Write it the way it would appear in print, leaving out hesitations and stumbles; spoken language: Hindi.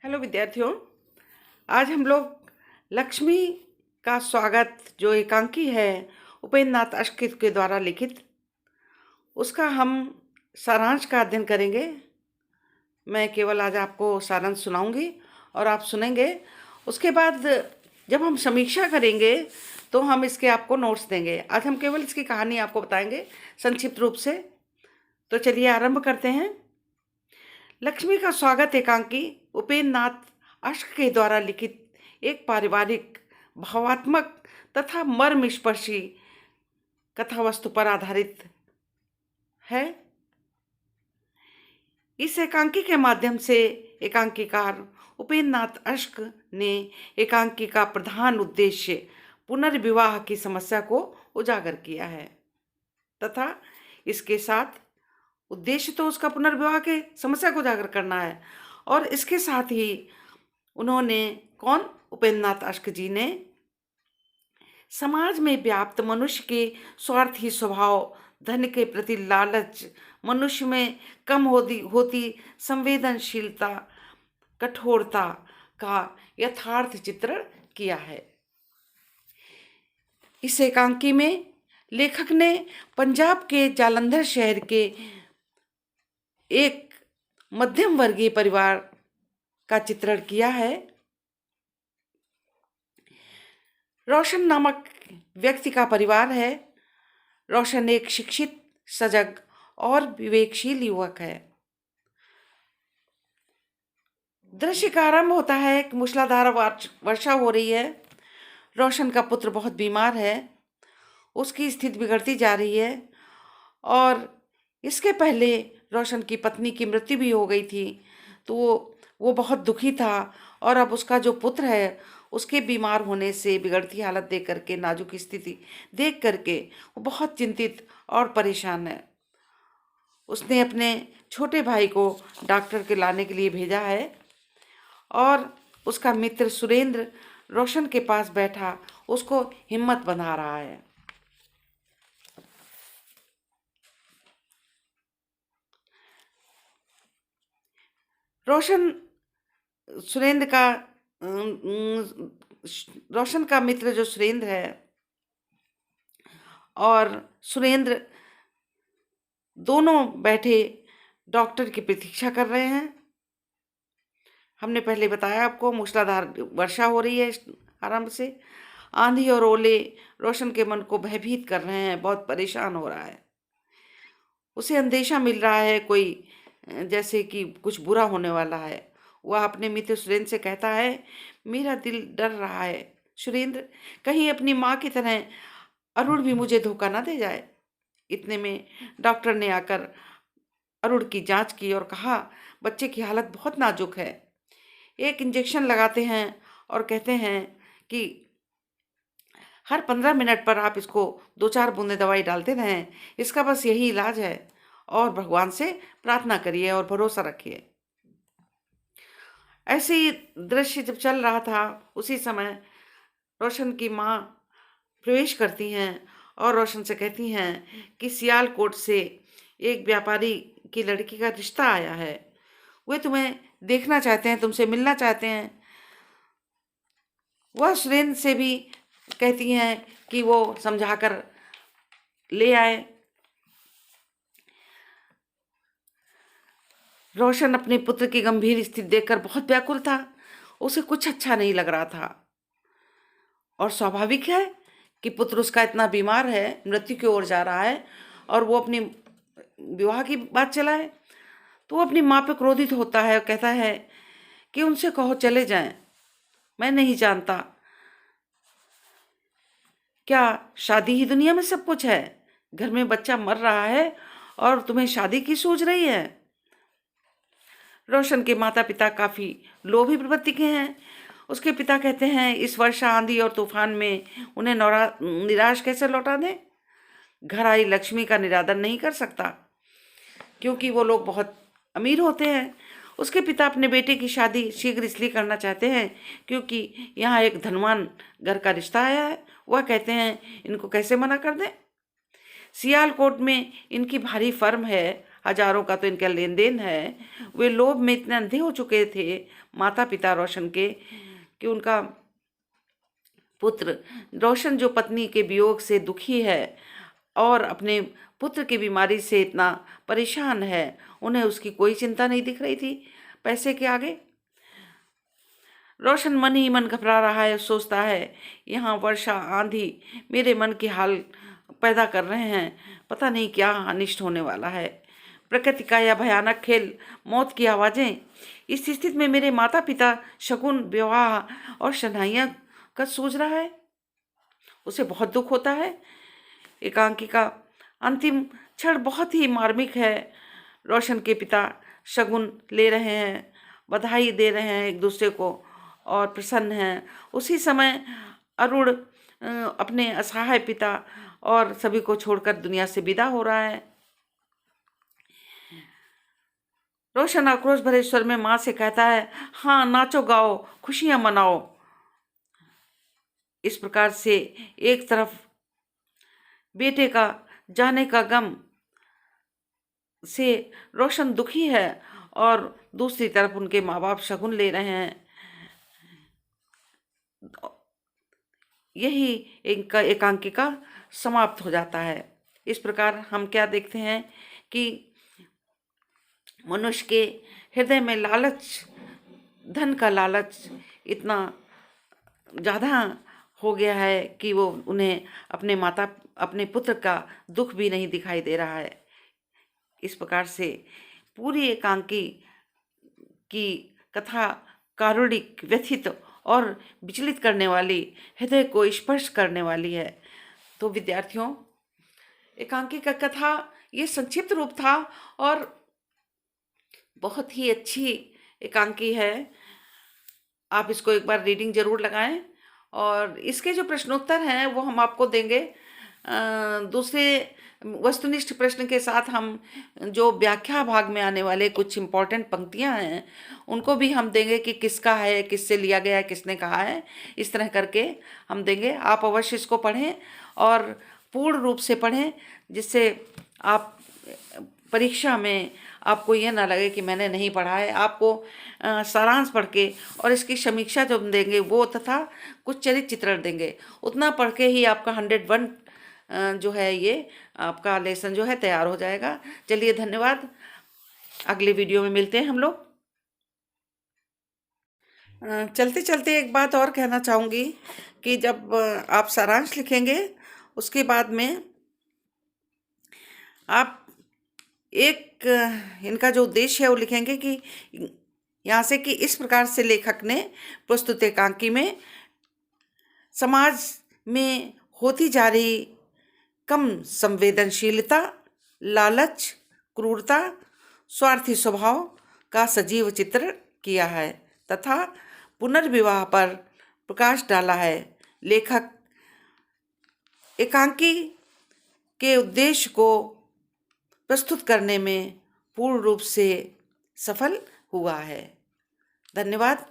हेलो विद्यार्थियों। आज हम लोग लक्ष्मी का स्वागत जो एकांकी है उपेंद्र नाथ अश्कित के द्वारा लिखित, उसका हम सारांश का अध्ययन करेंगे। मैं केवल आज आपको सारांश सुनाऊंगी और आप सुनेंगे। उसके बाद जब हम समीक्षा करेंगे तो हम इसके आपको नोट्स देंगे। आज हम केवल इसकी कहानी आपको बताएंगे संक्षिप्त रूप से। तो चलिए आरंभ करते हैं। लक्ष्मी का स्वागत एकांकी उपेंद्र नाथ अश्क के द्वारा लिखित एक पारिवारिक, भावात्मक तथा मर्मस्पर्शी कथा वस्तु पर आधारित है। इस एकांकी के माध्यम से एकांकीकार उपेंद्र नाथ अश्क ने एकांकी का प्रधान उद्देश्य पुनर्विवाह की समस्या को उजागर किया है तथा इसके साथ उद्देश्य तो उसका पुनर्विवाह के समस्या को उजागर करना है, और इसके साथ ही उन्होंने उपेंद्र नाथ अश्क जी ने समाज में व्याप्त मनुष्य के स्वार्थी स्वभाव, धन के प्रति लालच, मनुष्य में कम होती संवेदनशीलता, कठोरता का यथार्थ चित्रण किया है। इस एकांकी में लेखक ने पंजाब के जालंधर शहर के एक मध्यम वर्गीय परिवार का चित्रण किया है। रोशन नामक व्यक्ति का परिवार है। रोशन एक शिक्षित, सजग और विवेकशील युवक है। दृश्य का आरंभ होता है कि मूसलाधार वर्षा हो रही है। रोशन का पुत्र बहुत बीमार है, उसकी स्थिति बिगड़ती जा रही है और इसके पहले रोशन की पत्नी की मृत्यु भी हो गई थी। तो वो बहुत दुखी था और अब उसका जो पुत्र है उसके बीमार होने से, बिगड़ती हालत देख करके, नाजुक स्थिति देख करके वो बहुत चिंतित और परेशान है। उसने अपने छोटे भाई को डॉक्टर के लाने के लिए भेजा है और उसका मित्र सुरेंद्र रोशन के पास बैठा उसको हिम्मत बंधा रहा है। रोशन का मित्र जो सुरेंद्र है और सुरेंद्र दोनों बैठे डॉक्टर की प्रतीक्षा कर रहे हैं। हमने पहले बताया आपको, मूसलाधार वर्षा हो रही है आरंभ से। आंधी और ओले रोशन के मन को भयभीत कर रहे हैं, बहुत परेशान हो रहा है। उसे अंदेशा मिल रहा है कोई, जैसे कि कुछ बुरा होने वाला है। वह अपने मित्र सुरेंद्र से कहता है, मेरा दिल डर रहा है सुरेंद्र, कहीं अपनी माँ की तरह अरुण भी मुझे धोखा ना दे जाए। इतने में डॉक्टर ने आकर अरुण की जांच की और कहा, बच्चे की हालत बहुत नाजुक है। एक इंजेक्शन लगाते हैं और कहते हैं कि हर 15 मिनट पर आप इसको 2-4 बूंदे दवाई डालते रहें। इसका बस यही इलाज है और भगवान से प्रार्थना करिए और भरोसा रखिए। ऐसे ही दृश्य जब चल रहा था उसी समय रोशन की माँ प्रवेश करती हैं और रोशन से कहती हैं कि सियालकोट से एक व्यापारी की लड़की का रिश्ता आया है, वे तुम्हें देखना चाहते हैं, तुमसे मिलना चाहते हैं। वह सुरेंद्र से भी कहती हैं कि वो समझाकर ले आए। रोशन अपने पुत्र की गंभीर स्थिति देखकर बहुत व्याकुल था। उसे कुछ अच्छा नहीं लग रहा था और स्वाभाविक है कि पुत्र उसका इतना बीमार है, मृत्यु की ओर जा रहा है और वो अपनी विवाह की बात चलाए। तो वो अपनी माँ पे क्रोधित होता है और कहता है कि उनसे कहो चले जाएं, मैं नहीं जानता क्या शादी ही दुनिया में सब कुछ है। घर में बच्चा मर रहा है और तुम्हें शादी की सोच रही है। रोशन के माता पिता काफ़ी लोभी प्रवृत्ति के हैं। उसके पिता कहते हैं इस वर्षा, आंधी और तूफान में उन्हें निराश कैसे लौटा दें। घर आई लक्ष्मी का निरादर नहीं कर सकता क्योंकि वो लोग बहुत अमीर होते हैं। उसके पिता अपने बेटे की शादी शीघ्र इसलिए करना चाहते हैं क्योंकि यहाँ एक धनवान घर का रिश्ता आया है। वह कहते हैं इनको कैसे मना कर दें। सियालकोट में इनकी भारी फर्म है, हजारों का तो इनका लेन देन है। वे लोभ में इतने अंधे हो चुके थे माता पिता रोशन के कि उनका पुत्र रोशन, जो पत्नी के वियोग से दुखी है और अपने पुत्र की बीमारी से इतना परेशान है, उन्हें उसकी कोई चिंता नहीं दिख रही थी पैसे के आगे। रोशन मन ही मन घबरा रहा है, सोचता है यहाँ वर्षा आंधी मेरे मन की हाल पैदा कर रहे हैं, पता नहीं क्या अनिष्ट होने वाला है। प्रकृति का यह भयानक खेल, मौत की आवाज़ें। इस स्थिति में मेरे माता पिता शगुन, विवाह और शनाइयाँ का सूझ रहा है। उसे बहुत दुख होता है। एकांकी का अंतिम क्षण बहुत ही मार्मिक है। रोशन के पिता शगुन ले रहे हैं, बधाई दे रहे हैं एक दूसरे को और प्रसन्न हैं। उसी समय अरुण अपने असहाय पिता और सभी को छोड़कर दुनिया से विदा हो रहा है। रोशन आक्रोश भरे स्वर में माँ से कहता है, हाँ नाचो गाओ, खुशियां मनाओ। इस प्रकार से एक तरफ बेटे का जाने का गम से रोशन दुखी है और दूसरी तरफ उनके माँ बाप शगुन ले रहे हैं। यही एकांकिका समाप्त हो जाता है। इस प्रकार हम क्या देखते हैं कि मनुष्य के हृदय में लालच, धन का लालच इतना ज़्यादा हो गया है कि वो उन्हें अपने पुत्र का दुख भी नहीं दिखाई दे रहा है। इस प्रकार से पूरी एकांकी की कथा कारुणिक, व्यथित और विचलित करने वाली, हृदय को स्पर्श करने वाली है। तो विद्यार्थियों, एकांकी का कथा ये संक्षिप्त रूप था और बहुत ही अच्छी एकांकी है। आप इसको एक बार रीडिंग जरूर लगाएं और इसके जो प्रश्नोत्तर हैं वो हम आपको देंगे। दूसरे वस्तुनिष्ठ प्रश्न के साथ हम जो व्याख्या भाग में आने वाले कुछ इम्पोर्टेंट पंक्तियां हैं उनको भी हम देंगे कि किसका है, किससे लिया गया है, किसने कहा है, इस तरह करके हम देंगे। आप अवश्य इसको पढ़ें और पूर्ण रूप से पढ़ें, जिससे आप परीक्षा में आपको ये ना लगे कि मैंने नहीं पढ़ा है। आपको सारांश पढ़ के और इसकी समीक्षा जो हम देंगे वो तथा कुछ चरित्र चित्रण देंगे, उतना पढ़ के ही आपका 101 जो है ये आपका लेसन जो है तैयार हो जाएगा। चलिए धन्यवाद, अगले वीडियो में मिलते हैं हम लोग। चलते चलते एक बात और कहना चाहूँगी कि जब आप सारांश लिखेंगे उसके बाद में आप एक इनका जो उद्देश्य है वो लिखेंगे कि यहाँ से कि इस प्रकार से लेखक ने प्रस्तुत एकांकी में समाज में होती जा रही कम संवेदनशीलता, लालच, क्रूरता, स्वार्थी स्वभाव का सजीव चित्र किया है तथा पुनर्विवाह पर प्रकाश डाला है। लेखक एकांकी के उद्देश्य को प्रस्तुत करने में पूर्ण रूप से सफल हुआ है। धन्यवाद।